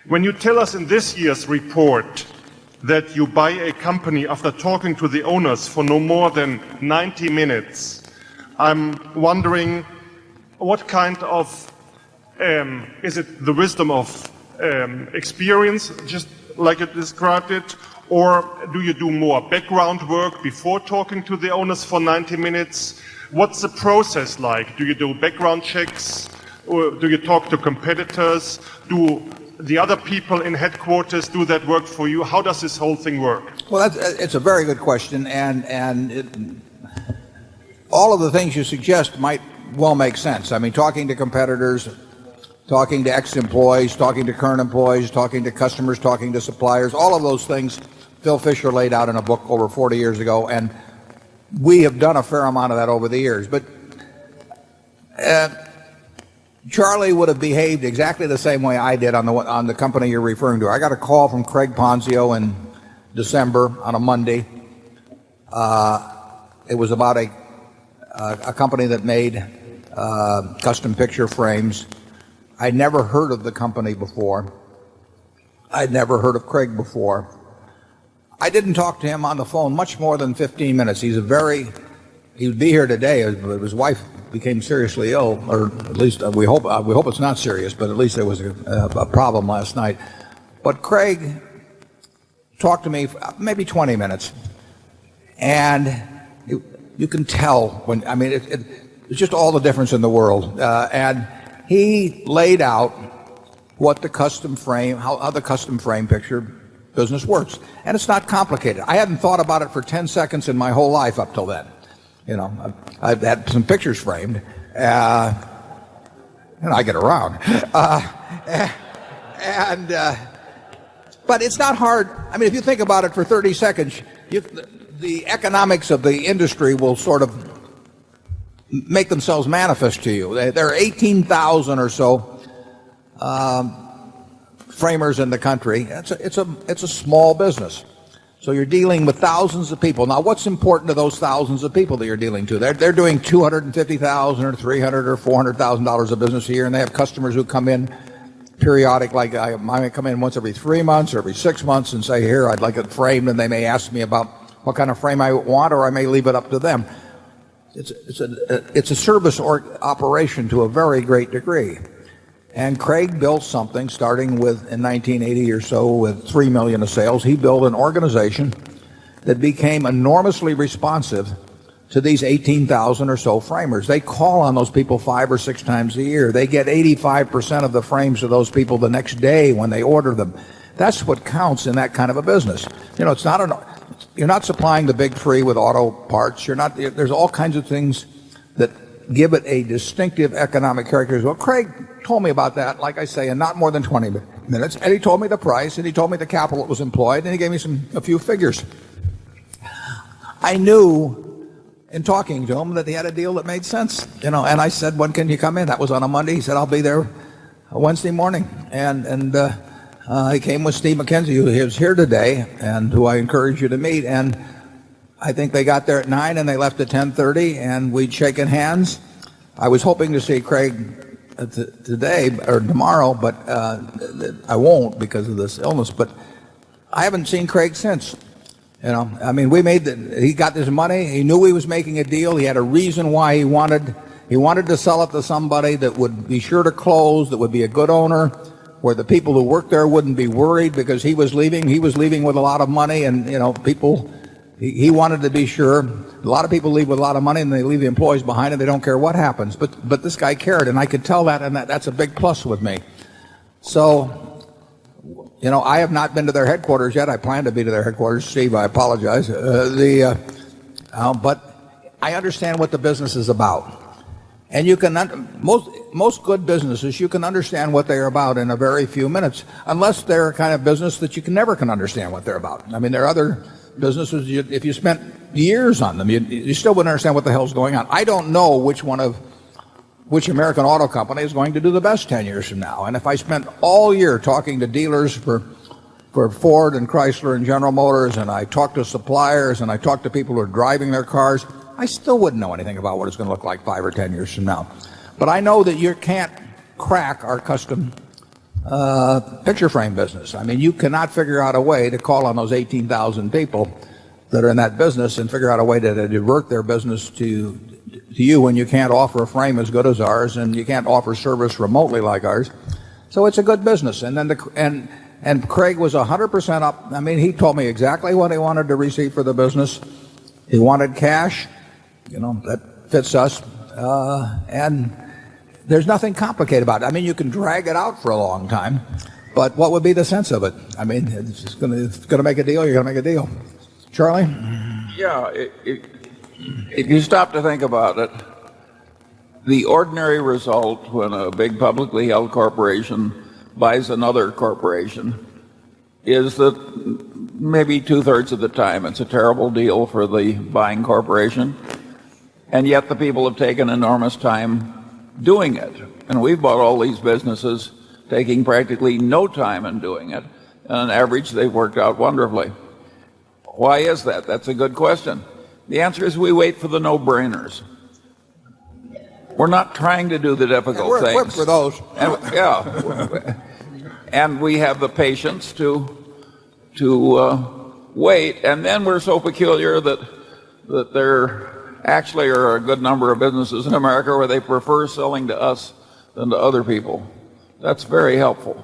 When you tell us in this year's report that you buy a company after talking to the owners for no more than 90 minutes, I'm wondering what kind of, is it the wisdom of experience, just like you described it, or do you do more background work before talking to the owners for 90 minutes? What's the process like? Do you do background checks? Or do you talk to competitors? Do the other people in headquarters do that work for you? How does this whole thing work? Well, it's a very good question, and all of the things you suggest might well make sense. I mean, talking to competitors, talking to ex-employees, talking to current employees, talking to customers, talking to suppliers, all of those things Phil Fisher laid out in a book over 40 years ago, and we have done a fair amount of that over the years. But Charlie would have behaved exactly the same way I did on the company you're referring to. I got a call from Craig Ponzio in December on a Monday. It was about a company that made custom picture frames. I'd never heard of the company before. I'd never heard of Craig before. I didn't talk to him on the phone much more than 15 minutes. He would be here today. His wife became seriously ill, or at least we hope it's not serious, but at least there was a problem last night. But Craig talked to me for maybe 20 minutes, and you can tell when, I mean, it's just all the difference in the world. And he laid out what the custom frame, how the custom frame picture business works. And it's not complicated. I hadn't thought about it for 10 seconds in my whole life up till then. You know, I've had some pictures framed, and I get around. But it's not hard. I mean, if you think about it for 30 seconds, the economics of the industry will sort of make themselves manifest to you. There are 18,000 or so framers in the country. It's a small business. So you're dealing with thousands of people. Now, what's important to those thousands of people that you're dealing to? They're doing $250,000 or $300,000 or $400,000 of business a year, and they have customers who come in periodic, like I might come in once every 3 months or every 6 months and say, here, I'd like it framed, and they may ask me about what kind of frame I want, or I may leave it up to them. It's a service operation to a very great degree. And Craig built something starting with, in 1980 or so, with $3 million of sales. He built an organization that became enormously responsive to these 18,000 or so framers. They call on those people 5 or 6 times a year. They get 85% of the frames of those people the next day when they order them. That's what counts in that kind of a business. You know, you're not supplying the big three with auto parts. There's all kinds of things that give it a distinctive economic character. Well, Craig told me about that, like I say, in not more than 20 minutes, and he told me the price, and he told me the capital that was employed, and he gave me a few figures. I knew in talking to him that he had a deal that made sense, and I said, when can you come in? That was on a Monday. He said, I'll be there Wednesday morning, and he came with Steve McKenzie, who is here today, and who I encourage you to meet, and I think they got there at 9 and they left at 10:30, and we'd shaken hands. I was hoping to see Craig today or tomorrow, but I won't because of this illness. But I haven't seen Craig since. I mean, he got this money. He knew he was making a deal. He had a reason why he wanted to sell it to somebody that would be sure to close, that would be a good owner, where the people who worked there wouldn't be worried because he was leaving. He was leaving with a lot of money, and people. He wanted to be sure. A lot of people leave with a lot of money and they leave the employees behind and they don't care what happens. But this guy cared, and I could tell that, and that's a big plus with me. So, I have not been to their headquarters yet. I plan to be to their headquarters. Steve, I apologize. But I understand what the business is about. And you can most good businesses, you can understand what they're about in a very few minutes, unless they're a kind of business that you never can understand what they're about. I mean, there are other businesses, if you spent years on them, you still wouldn't understand what the hell's going on. I don't know which American auto company is going to do the best 10 years from now. And if I spent all year talking to dealers for Ford and Chrysler and General Motors, and I talked to suppliers, and I talked to people who are driving their cars, I still wouldn't know anything about what it's going to look like 5 or 10 years from now. But I know that you can't crack our custom picture frame business. I mean, you cannot figure out a way to call on those 18,000 people that are in that business and figure out a way to divert their business to you when you can't offer a frame as good as ours and you can't offer service remotely like ours. So it's a good business. And then and Craig was 100% up. I mean, he told me exactly what he wanted to receive for the business. He wanted cash. You know, that fits us. And there's nothing complicated about it. I mean, you can drag it out for a long time, but what would be the sense of it? I mean, it's just going to make a deal. You're going to make a deal. Charlie? Yeah, if you stop to think about it, the ordinary result when a big publicly held corporation buys another corporation is that maybe 2/3 of the time it's a terrible deal for the buying corporation, and yet the people have taken enormous time doing it. And we've bought all these businesses taking practically no time in doing it, and on average they've worked out wonderfully. Why is that? That's a good question. The answer is we wait for the no-brainers. We're not trying to do the difficult we're things. equipped for those. And, and we have the patience to wait. And then we're so peculiar that there actually are a good number of businesses in America where they prefer selling to us than to other people. That's very helpful.